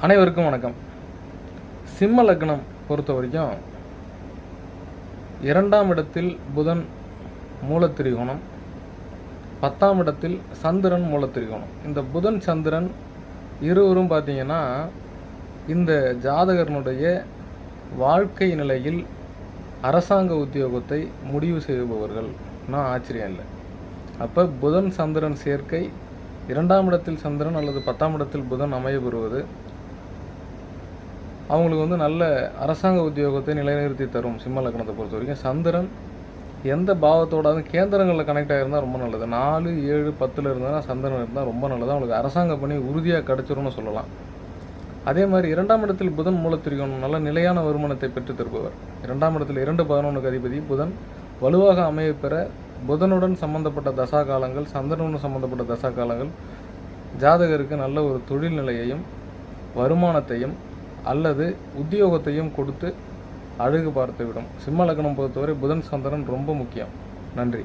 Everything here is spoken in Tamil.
அனைவருக்கும் வணக்கம். சிம்ம லக்னம் பொறுத்த வரைக்கும் 2ஆம் இடத்தில் புதன் மூலத்திரிகோணம், 10ஆம் இடத்தில் சந்திரன் மூலத்திரிகோணம். இந்த புதன் சந்திரன் இருவரும் பார்த்தீங்கன்னா இந்த ஜாதகர்னுடைய வாழ்க்கை நிலையில் அரசாங்க உத்தியோகத்தை முடிவு செய்பவர்கள். ஆச்சரியம் இல்லை. அப்போ புதன் சந்திரன் சேர்க்கை 2ஆம் இடத்தில் சந்திரன் அல்லது 10ஆம் இடத்தில் புதன் அமைய பெறுவது அவங்களுக்கு நல்ல அரசாங்க உத்தியோகத்தை நிலைநிறுத்தி தரும். சிம்ம லக்னத்தை பொறுத்த வரைக்கும் சந்திரன் எந்த பாவத்தோடாவது கேந்திரங்களில் கனெக்ட் ஆகிருந்தால் ரொம்ப நல்லது. 4, 7, 10 இருந்தால் சந்திரன் இருந்தால் ரொம்ப நல்லது. அவங்களுக்கு அரசாங்க பணி உறுதியாக கிடச்சிரும்னு சொல்லலாம். அதே மாதிரி 2ஆம் இடத்தில் புதன் மூலத்திரிகோணம் நல்ல நிலையான வருமானத்தை பெற்று தருபவர். 2ஆம் இடத்தில் 2-11 அதிபதி புதன் வலுவாக அமைய பெற புதனுடன் சம்பந்தப்பட்ட தசா காலங்கள், சந்திரனுடன் சம்பந்தப்பட்ட தசா காலங்கள் ஜாதகருக்கு நல்ல ஒரு தொழில் நிலையையும் வருமானத்தையும் அல்லது உத்தியோகத்தையும் கொடுத்து அழகு பார்த்து விடும். சிம்ம லக்னம் பொறுத்தவரை புதன் சந்திரன் ரொம்ப முக்கியம். நன்றி.